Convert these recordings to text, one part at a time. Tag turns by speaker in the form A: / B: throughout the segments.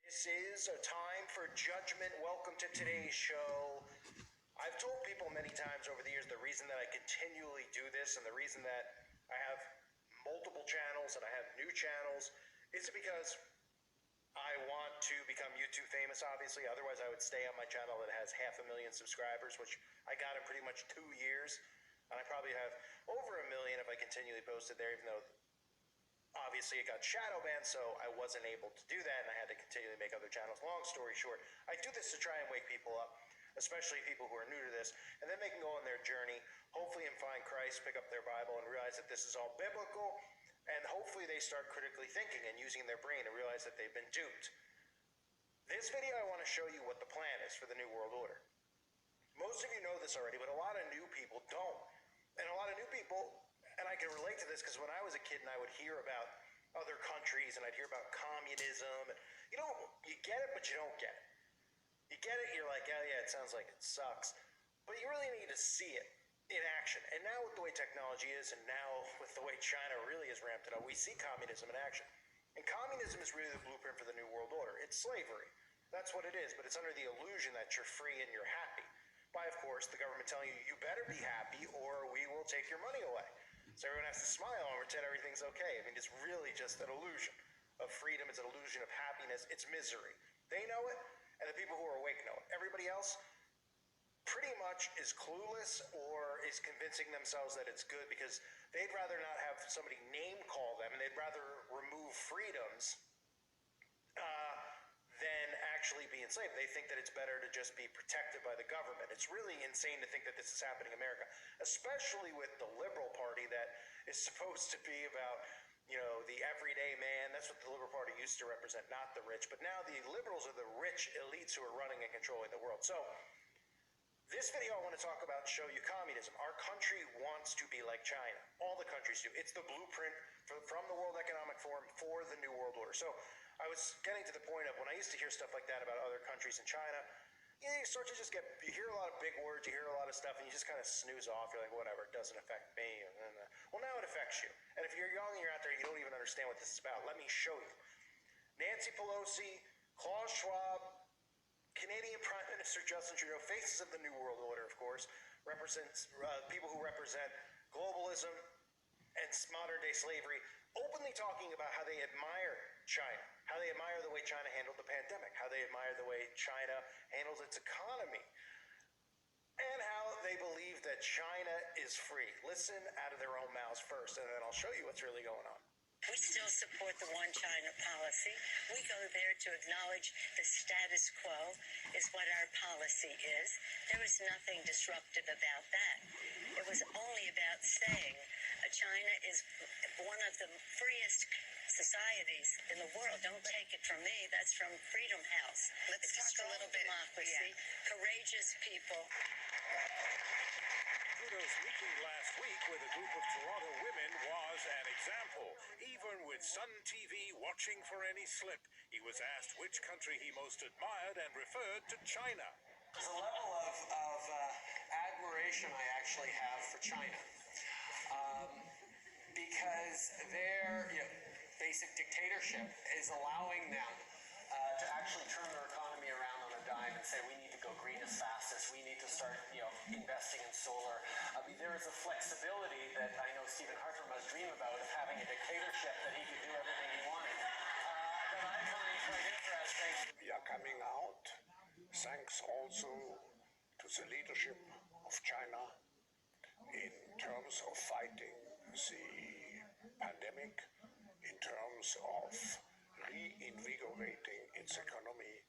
A: This is a time for judgment. Welcome to today's show. I've told people many times over the years the reason that I continually do this and the reason that I have multiple channels and I have new channels is because I want to become YouTube famous, obviously. Otherwise, I would stay on my channel that has 500,000 subscribers, which I got in pretty much 2 years. And I probably have over 1 million if I continually posted there, even though obviously it got shadow banned, so I wasn't able to do that, and I had to continually make other channels. Long story short, I do this to try and wake people up, especially people who are new to this, and then they can go on their journey, hopefully, and find Christ, pick up their Bible, and realize that this is all biblical, and hopefully they start critically thinking and using their brain and realize that they've been duped. This video, I want to show you what the plan is for the New World Order. Most of you know this already, but a lot of new people don't. And a lot of new people, and I can relate to this because when I was a kid and I would hear about other countries and I'd hear about communism, and you get it, but you don't get it. You get it, you're like, oh yeah, it sounds like it sucks. But you really need to see it in action. And now with the way technology is, and now with the way China really has ramped it up, we see communism in action. And communism is really the blueprint for the New World Order. It's slavery. That's what it is, but it's under the illusion that you're free and you're happy. By, of course, the government telling you, you better be happy or we will take your money away. So everyone has to smile and pretend everything's okay. I mean, it's really just an illusion of freedom. It's an illusion of happiness. It's misery. They know it, and the people who are awake know it. Everybody else pretty much is clueless or is convincing themselves that it's good because they'd rather not have somebody name call them, and they'd rather remove freedoms than actually be enslaved. They think that it's better to just be protected by the government. It's really insane to think that this is happening in America, especially with the Liberal Party that is supposed to be about, the everyday man. That's what the Liberal Party used to represent, not the rich. But now the liberals are the rich elites who are running and controlling the world. So this video I want to talk about and show you communism. Our country wants to be like China. All the countries do. It's the blueprint from the World Economic Forum for the New World Order. So I was getting to the point of when I used to hear stuff like that about other countries in China, you start to just you hear a lot of big words, you hear a lot of stuff, and you just kind of snooze off. You're like, whatever, it doesn't affect me. Well, now it affects you. And if you're young and you're out there, you don't even understand what this is about. Let me show you. Nancy Pelosi, Klaus Schwab, Canadian Prime Minister Justin Trudeau, faces of the New World Order, of course, represents people who represent globalism and modern-day slavery, openly talking about how they admire China, how they admire the way China handled the pandemic, how they admire the way China handles its economy, and how they believe that China is free. Listen out of their own mouths first, and then I'll show you what's really going on.
B: We still support the one China policy. We go there to acknowledge the status quo is what our policy is. There was nothing disruptive about that. It was only about saying China is one of the freest societies in the world. Don't take it from me. That's from Freedom House.
C: Let's talk a little bit.
B: Democracy, courageous people.
D: Trudeau's meeting last week with a group of Toronto women was an example. Even with Sun TV watching for any slip, he was asked which country he most admired and referred to China.
E: There's a level of admiration I actually have for China. Because their basic dictatorship is allowing them to actually turn their economy around on a dime and say we need to go green as fast as we need to start investing in solar. I mean, there is a flexibility that I know Stephen Harper must dream about of having a dictatorship that he could do everything he wanted. That I find quite interesting.
F: We are coming out thanks also to the leadership of China in terms of fighting the pandemic, in terms of reinvigorating its economy.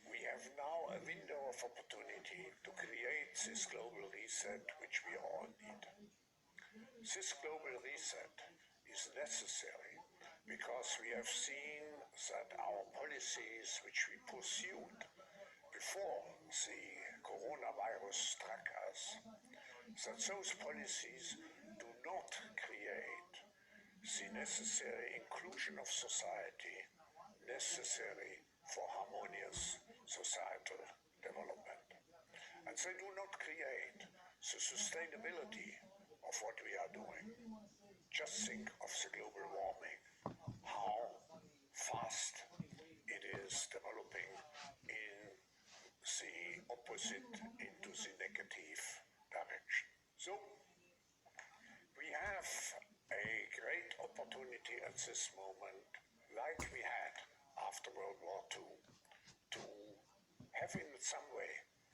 F: We have now a window of opportunity to create this global reset which we all need. This global reset is necessary because we have seen that our policies which we pursued before the coronavirus struck us, that those policies do not create the necessary inclusion of society necessary for harmonious societal development. And they do not create the sustainability of what we are doing. Just think of the global warming, how fast it is developing. opposite into the negative direction. So, we have a great opportunity at this moment, like we had after World War II, to have in some way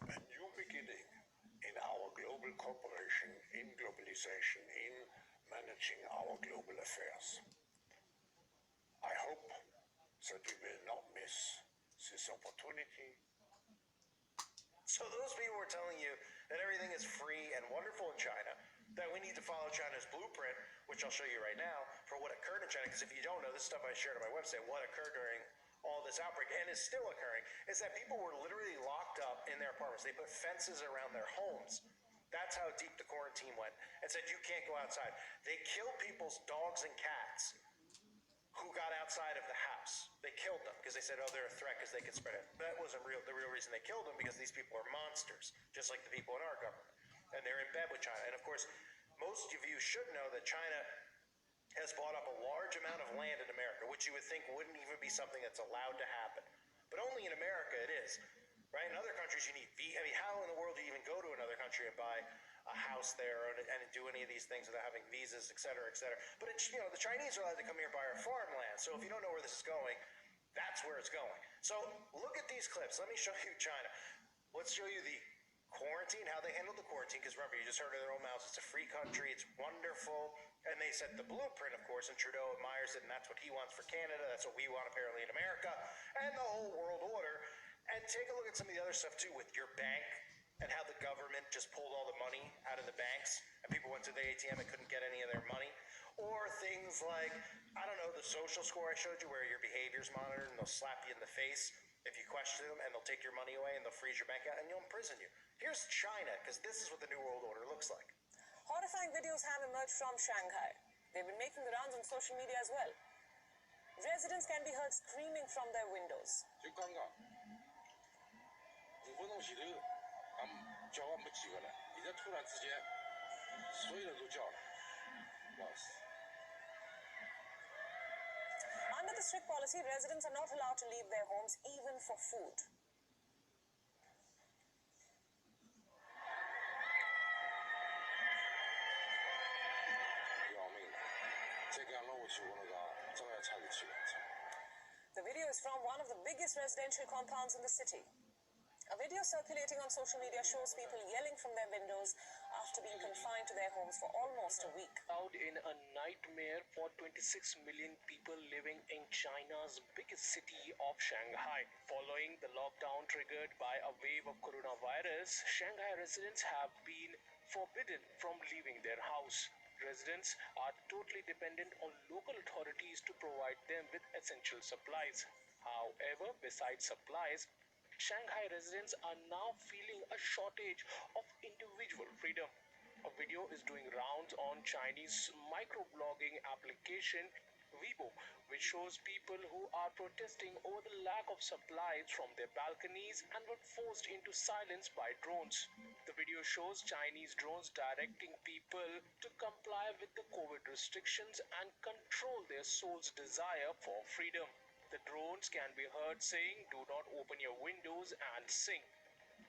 F: a new beginning in our global cooperation, in globalization, in managing our global affairs. I hope that we will not miss this opportunity.
A: So those people were telling you that everything is free and wonderful in China, that we need to follow China's blueprint, which I'll show you right now, for what occurred in China. Because if you don't know, this stuff I shared on my website, what occurred during all this outbreak, and is still occurring, is that people were literally locked up in their apartments. They put fences around their homes. That's how deep the quarantine went, and said you can't go outside. They killed people's dogs and cats who got outside of the house. They killed them because they said, oh, they're a threat because they could spread it. That wasn't real. The real reason they killed them because these people are monsters, just like the people in our government. And they're in bed with China. And of course, most of you should know that China has bought up a large amount of land in America, which you would think wouldn't even be something that's allowed to happen. But only in America it is. Right? In other countries, you need I mean, how in the world do you even go to another country and buy a house there and do any of these things without having visas, et cetera, et cetera? But it's, the Chinese are allowed to come here and buy our farmland. So if you don't know where this is going, that's where it's going. So look at these clips. Let me show you China. Let's show you the quarantine, how they handled the quarantine, because remember, you just heard of their own mouths. It's a free country. It's wonderful. And they set the blueprint, of course, and Trudeau admires it, and that's what he wants for Canada. That's what we want, apparently, in America, and the whole world order. And take a look at some of the other stuff, too, with your bank and how the government just pulled all the money out of the banks, and people went to the ATM and couldn't get any of their money. Or things like, I don't know, the social score I showed you, where your behavior's monitored, and they'll slap you in the face if you question them, and they'll take your money away, and they'll freeze your bank account, and they'll imprison you. Here's China, because this is what the New World Order looks like.
C: Horrifying videos have emerged from Shanghai. They've been making the rounds on social media as well. Residents can be heard screaming from their windows.
G: 就刚刚5分钟前头，俺们叫俺们几个人，现在突然之间，所有人都叫了，不好意思。
C: Under the strict policy, residents are not allowed to leave their homes even for food.
G: 要命了！再这样弄下去，我那个真要差点气了。
C: The video is from one of the biggest residential compounds in the city. A video circulating on social media shows people yelling from their windows after being confined to their homes for almost a week.
H: Out in a nightmare for 26 million people living in China's biggest city of Shanghai. Following the lockdown triggered by a wave of coronavirus, Shanghai residents have been forbidden from leaving their house. Residents are totally dependent on local authorities to provide them with essential supplies. However, besides supplies, Shanghai residents are now feeling a shortage of individual freedom. A video is doing rounds on Chinese microblogging application Weibo, which shows people who are protesting over the lack of supplies from their balconies and were forced into silence by drones. The video shows Chinese drones directing people to comply with the COVID restrictions and control their soul's desire for freedom. The drones can be heard saying, "Do not open your windows and sing."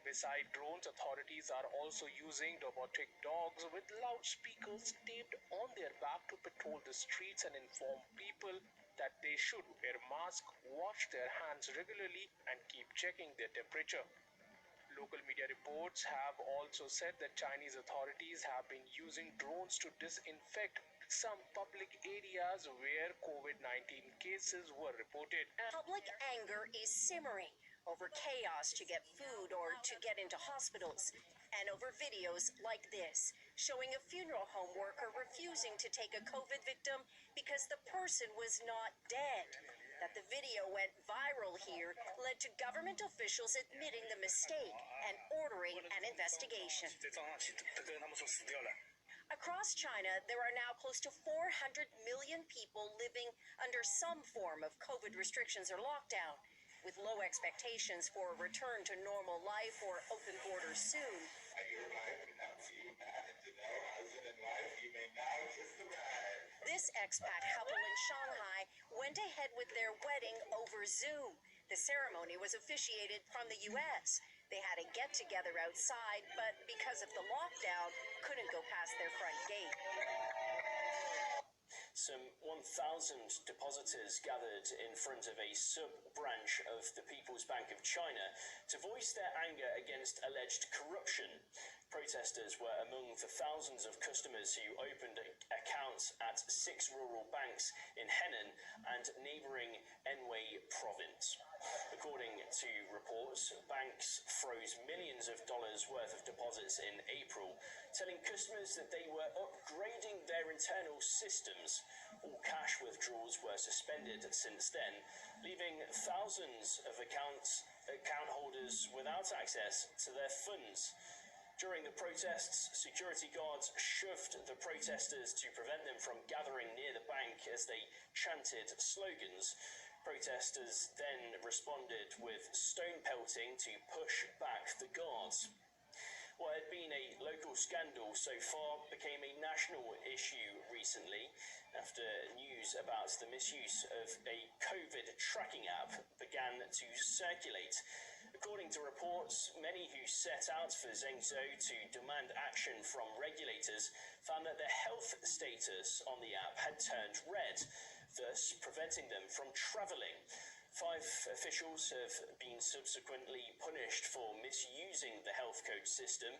H: Beside drones, authorities are also using robotic dogs with loudspeakers taped on their back to patrol the streets and inform people that they should wear masks, wash their hands regularly, and keep checking their temperature. Local media reports have also said that Chinese authorities have been using drones to disinfect some public areas where COVID-19 cases were reported.
I: Public anger is simmering over chaos to get food or to get into hospitals, and over videos like this, showing a funeral home worker refusing to take a COVID victim because the person was not dead. That the video went viral here led to government officials admitting the mistake and ordering an investigation. Across China, there are now close to 400 million people living under some form of COVID restrictions or lockdown, with low expectations for a return to normal life or open borders soon. This expat couple in Shanghai went ahead with their wedding over Zoom. The ceremony was officiated from the U.S. They had a get-together outside, but because of the lockdown, couldn't go past their front gate.
J: Some 1,000 depositors gathered in front of a sub-branch of the People's Bank of China to voice their anger against alleged corruption. Protesters were among the thousands of customers who opened accounts at 6 rural banks in Henan and neighbouring Anhui province. According to reports, banks froze millions of dollars worth of deposits in April, telling customers that they were upgrading their internal systems. All cash withdrawals were suspended since then, leaving thousands of account holders without access to their funds. During the protests, security guards shoved the protesters to prevent them from gathering near the bank as they chanted slogans. Protesters then responded with stone pelting to push back the guards. What had been a local scandal so far became a national issue recently after news about the misuse of a COVID tracking app began to circulate. According to reports, many who set out for Zhengzhou to demand action from regulators found that their health status on the app had turned red, thus preventing them from travelling. 5 officials have been subsequently punished for misusing the health code system.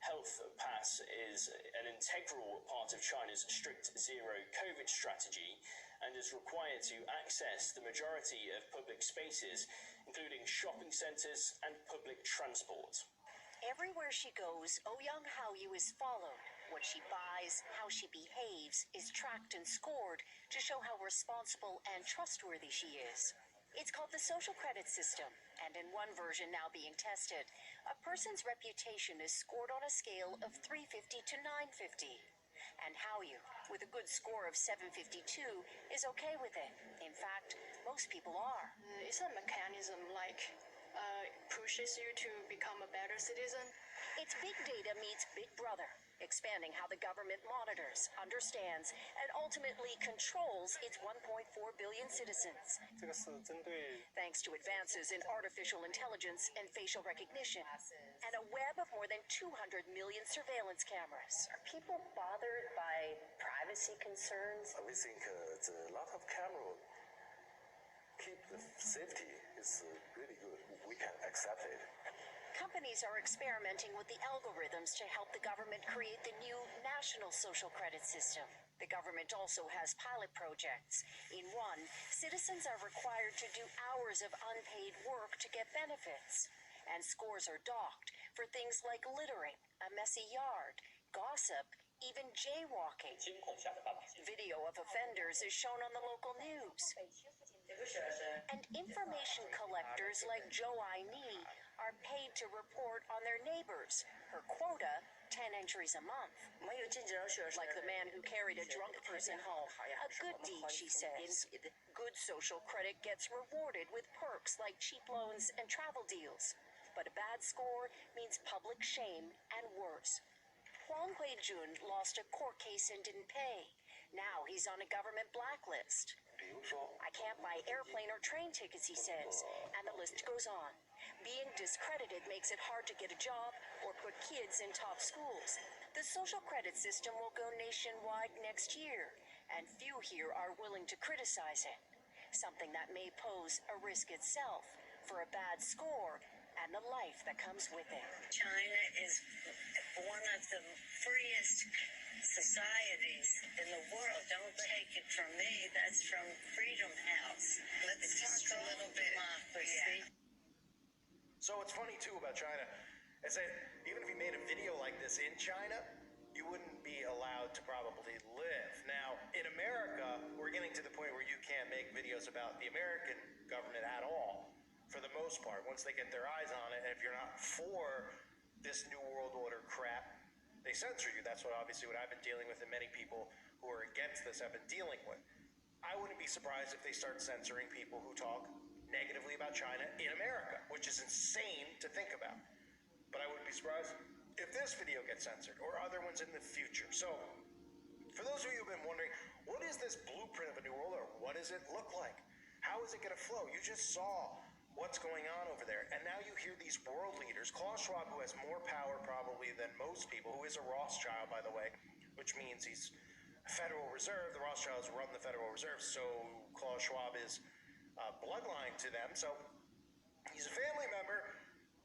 J: Health Pass is an integral part of China's strict zero COVID strategy and is required to access the majority of public spaces, including shopping centres and public transport.
I: Everywhere she goes, Ouyang Haoyu is followed. What she buys, how she behaves, is tracked and scored to show how responsible and trustworthy she is. It's called the social credit system, and in one version now being tested, a person's reputation is scored on a scale of 350 to 950. And Haoyu, with a good score of 752, is okay with it. In fact, most people are.
K: It's a mechanism like pushes you to become a better citizen.
I: It's big data meets Big Brother, expanding how the government monitors, understands, and ultimately controls its 1.4 billion citizens. Thanks to advances in artificial intelligence and facial recognition, and a web of more than 200 million surveillance cameras. Are people bothered by privacy concerns?
G: We think a lot of camera keep the safety is really good. We can accept it.
I: Companies are experimenting with the algorithms to help the government create the new national social credit system. The government also has pilot projects. In one, citizens are required to do hours of unpaid work to get benefits. And scores are docked for things like littering, a messy yard, gossip, even jaywalking. Video of offenders is shown on the local news. And information collectors like Zhou Aini are paid to report on their neighbors. Her quota, 10 entries a month. Like the man who carried a drunk person home. A good deed, she says. Good social credit gets rewarded with perks like cheap loans and travel deals. But a bad score means public shame and worse. Huang Huijun lost a court case and didn't pay. Now he's on a government blacklist. I can't buy airplane or train tickets, he says, and the list goes on. Being discredited makes it hard to get a job or put kids in top schools. The social credit system will go nationwide next year, and few here are willing to criticize it. Something that may pose a risk itself for a bad score and the life that comes with it.
B: China is one of the freest societies in the world. Don't take it from me. That's from Freedom House. Let's talk a little bit democracy.
A: So what's funny too about China is that even if you made a video like this in China, you wouldn't be allowed to probably live. Now, in America, we're getting to the point where you can't make videos about the American government at all, for the most part, once they get their eyes on it. And if you're not for this New World Order crap, they censor you. That's what obviously what I've been dealing with, and many people who are against this have been dealing with. I wouldn't be surprised if they start censoring people who talk negatively about China in America, which is insane to think about. But I wouldn't be surprised if this video gets censored, or other ones in the future. So, for those of you who've been wondering, what is this blueprint of a New World Order? What does it look like? How is it going to flow? You just saw what's going on over there. And now you hear these world leaders, Klaus Schwab, who has more power probably than most people, who is a Rothschild, by the way, which means he's Federal Reserve. The Rothschilds run the Federal Reserve, so Klaus Schwab is bloodline to them. So he's a family member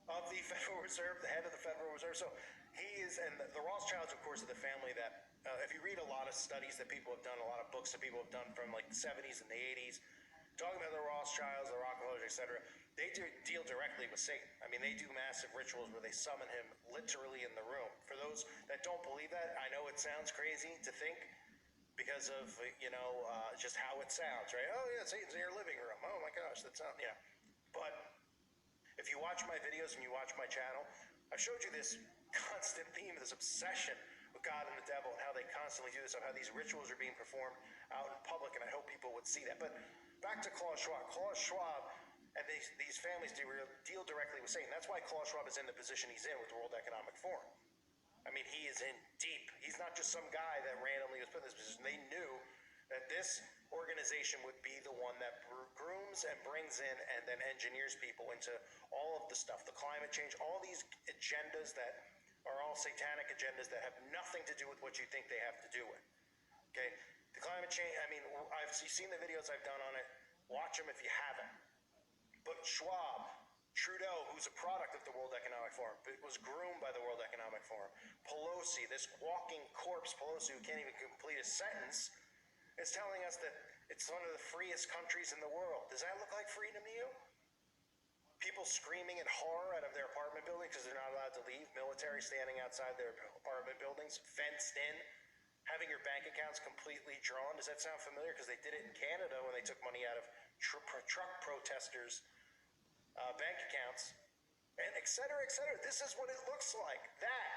A: of the Federal Reserve, the head of the Federal Reserve. So he is, and the Rothschilds, of course, are the family that, if you read a lot of studies that people have done, a lot of books that people have done from like the 70s and the 80s, talking about the Rothschilds, the Rockefellers, etc., they deal directly with Satan. I mean, they do massive rituals where they summon him literally in the room. For those that don't believe that, I know it sounds crazy to think because of, just how it sounds, right? Oh, yeah, Satan's in your living room. Oh, my gosh, that sounds, yeah. But if you watch my videos and you watch my channel, I've showed you this constant theme, this obsession with God and the devil, and how they constantly do this, of how these rituals are being performed out in public, and I hope people would see that. But back to Klaus Schwab. Klaus Schwab and these families deal directly with Satan. That's why Klaus Schwab is in the position he's in with the World Economic Forum. I mean, he is in deep. He's not just some guy that randomly was put in this position. They knew that this organization would be the one that grooms and brings in and then engineers people into all of the stuff, the climate change, all these agendas that are all satanic agendas that have nothing to do with what you think they have to do with. Okay? The climate change, I mean, you've seen the videos I've done on it. Watch them if you haven't. But Schwab, Trudeau, who's a product of the World Economic Forum, was groomed by the World Economic Forum. Pelosi, this walking corpse, Pelosi, who can't even complete a sentence, is telling us that it's one of the freest countries in the world. Does that look like freedom to you? People screaming in horror out of their apartment building because they're not allowed to leave. Military standing outside their apartment buildings, fenced in. Having your bank accounts completely drawn. Does that sound familiar? Because they did it in Canada when they took money out of truck protesters' bank accounts, and et cetera, et cetera. This is what it looks like. That.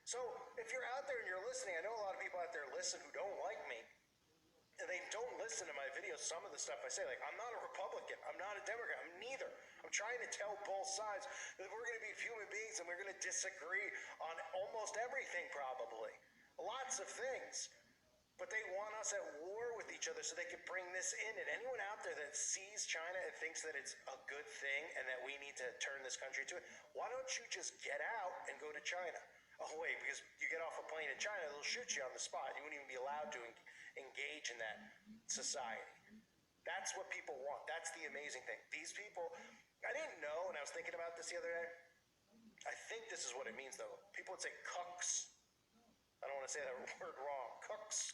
A: So if you're out there and you're listening, I know a lot of people out there listen who don't like me, and they don't listen to my videos. Some of the stuff I say, like, I'm not a Republican, I'm not a Democrat, I'm neither. I'm trying to tell both sides that we're going to be human beings and we're going to disagree on almost everything, probably. Lots of things. But they want us at war with each other so they can bring this in. And anyone out there that sees China and thinks that it's a good thing and that we need to turn this country to it, why don't you just get out and go to China? Oh, wait, because you get off a plane in China, they'll shoot you on the spot. You wouldn't even be allowed to engage in that society. That's what people want. That's the amazing thing. These people, I didn't know, and I was thinking about this the other day. I think this is what it means, though. People would say cucks. I don't want to say that word wrong. Cucks.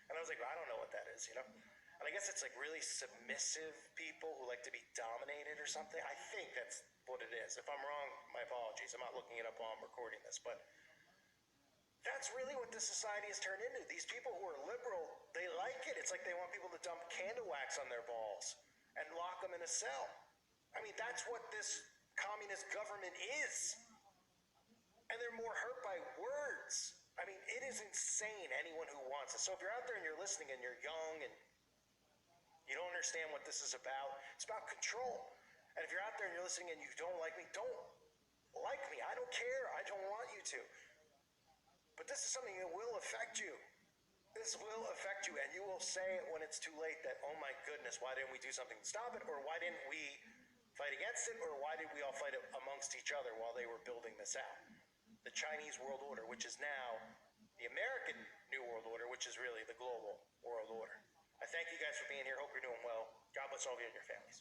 A: And I was like, I don't know what that is, And I guess it's like really submissive people who like to be dominated or something. I think that's what it is. If I'm wrong, my apologies. I'm not looking it up while I'm recording this. But that's really what this society has turned into. These people who are liberal, they like it. It's like they want people to dump candle wax on their balls and lock them in a cell. I mean, that's what this communist government is. And they're more hurt by words. I mean, it is insane, anyone who wants it. So if you're out there and you're listening and you're young and you don't understand what this is about, it's about control. And if you're out there and you're listening and you don't like me, don't like me. I don't care. I don't want you to. But this is something that will affect you. This will affect you, and you will say when it's too late that, oh my goodness, why didn't we do something to stop it? Or why didn't we fight against it? Or why did we all fight it amongst each other while they were building this out? The Chinese World Order, which is now the American New World Order, which is really the global world order. I thank you guys for being here. Hope you're doing well. God bless all of you and your families.